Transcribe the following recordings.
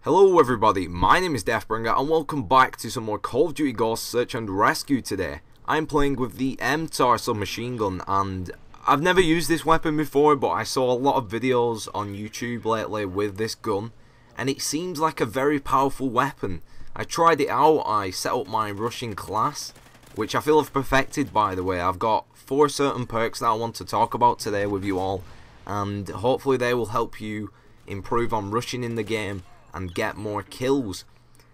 Hello everybody, my name is DeathBringer and welcome back to some more Call of Duty Ghosts Search and Rescue today. I'm playing with the MTAR submachine gun and I've never used this weapon before, but I saw a lot of videos on YouTube lately with this gun and it seems like a very powerful weapon. I tried it out, I set up my rushing class, which I feel I've perfected by the way. I've got 4 certain perks that I want to talk about today with you all, and hopefully they will help you improve on rushing in the game and get more kills.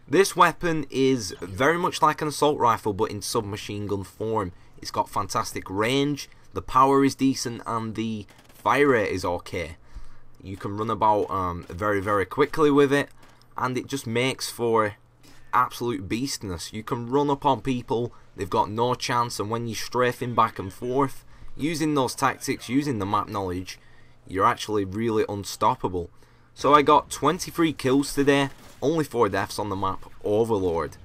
This weapon is very much like an assault rifle but in submachine gun form. It's got fantastic range, the power is decent and the fire rate is okay. You can run about very quickly with it and it just makes for absolute beastness. You can run up on people, they've got no chance, and when you're strafing back and forth using those tactics, using the map knowledge, you're actually really unstoppable. So I got 23 kills today, only 4 deaths on the map, Overlord.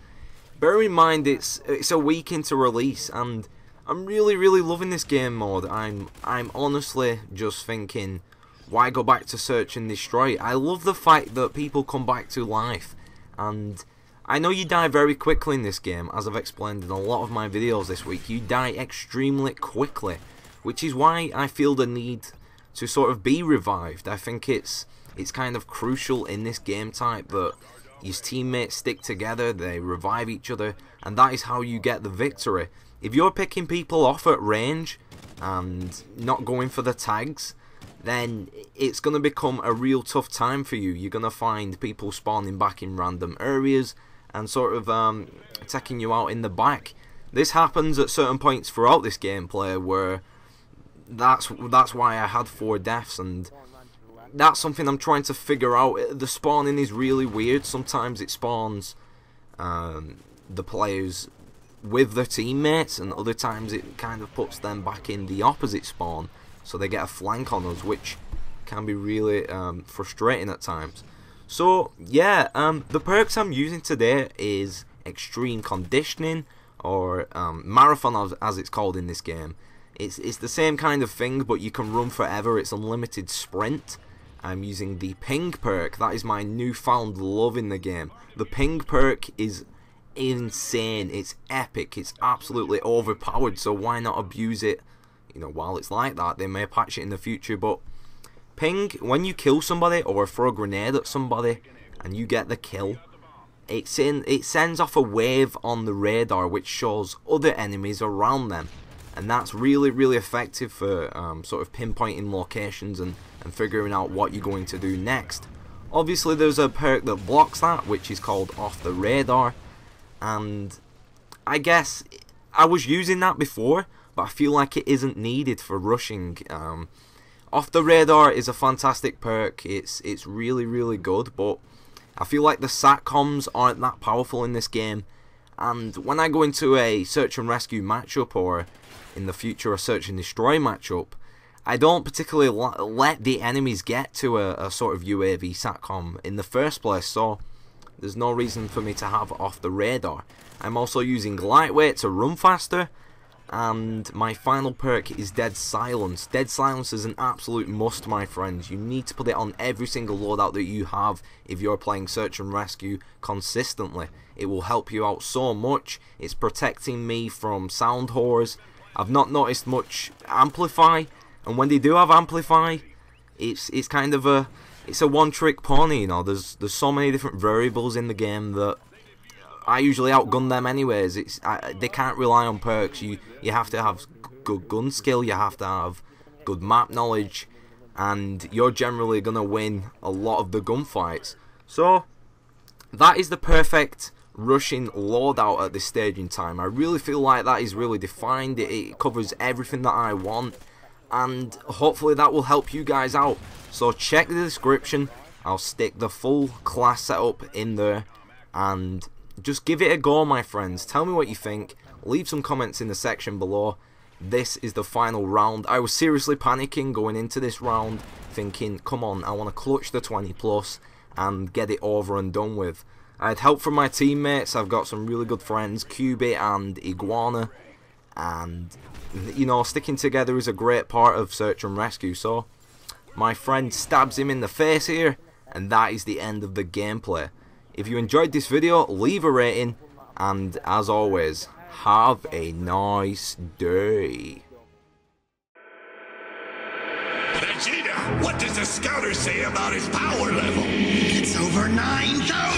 Bear in mind it's a week into release and I'm really loving this game mode. I'm honestly just thinking, why go back to search and destroy? I love the fact that people come back to life, and I know you die very quickly in this game, as I've explained in a lot of my videos this week. You die extremely quickly, which is why I feel the need to sort of be revived. I think it's kind of crucial in this game type that your teammates stick together, they revive each other, and that is how you get the victory. If you're picking people off at range and not going for the tags, then it's going to become a real tough time for you. You're going to find people spawning back in random areas and sort of taking you out in the back. This happens at certain points throughout this gameplay where that's why I had 4 deaths, and that's something I'm trying to figure out. The spawning is really weird. Sometimes it spawns the players with their teammates, and other times it kind of puts them back in the opposite spawn, so they get a flank on us, which can be really frustrating at times. So yeah, the perks I'm using today is Extreme Conditioning, or Marathon as it's called in this game. It's the same kind of thing, but you can run forever. It's unlimited sprint. I'm using the ping perk. That is my newfound love in the game. The ping perk is insane. It's epic. It's absolutely overpowered, so why not abuse it, you know, while it's like that. They may patch it in the future, but ping, when you kill somebody or throw a grenade at somebody and you get the kill, it sends off a wave on the radar which shows other enemies around them, and that's really effective for sort of pinpointing locations and figuring out what you're going to do next. Obviously there's a perk that blocks that, which is called Off the Radar, and I guess I was using that before, but I feel like it isn't needed for rushing. Off the Radar is a fantastic perk. It's really good, but I feel like the SATCOMs aren't that powerful in this game, and when I go into a search and rescue matchup, or in the future a search and destroy matchup, I don't particularly let the enemies get to a sort of UAV SATCOM in the first place, so there's no reason for me to have Off the Radar. I'm also using Lightweight to run faster, and my final perk is Dead Silence. Dead Silence is an absolute must, my friends. You need to put it on every single loadout that you have if you're playing search and rescue consistently. It will help you out so much. It's protecting me from sound whores. I've not noticed much Amplify, and when they do have Amplify, it's kind of a one-trick pony. You know, there's so many different variables in the game that I usually outgun them anyways. They can't rely on perks. You have to have good gun skill, you have to have good map knowledge, and you're generally gonna win a lot of the gunfights. So that is the perfect rushing loadout at this stage in time. I really feel like that is really defined. It covers everything that I want, and hopefully that will help you guys out. So check the description. I'll stick the full class setup in there, and just give it a go, my friends. Tell me what you think. Leave some comments in the section below. This is the final round. I was seriously panicking going into this round, thinking, come on, I want to clutch the 20 plus and get it over and done with. I had help from my teammates. I've got some really good friends, Cubit and Iguana, and you know, sticking together is a great part of search and rescue. So my friend stabs him in the face here, and that is the end of the gameplay. If you enjoyed this video, leave a rating, and as always, have a nice day. Vegeta, what does the scouter say about his power level? It's over 9,000!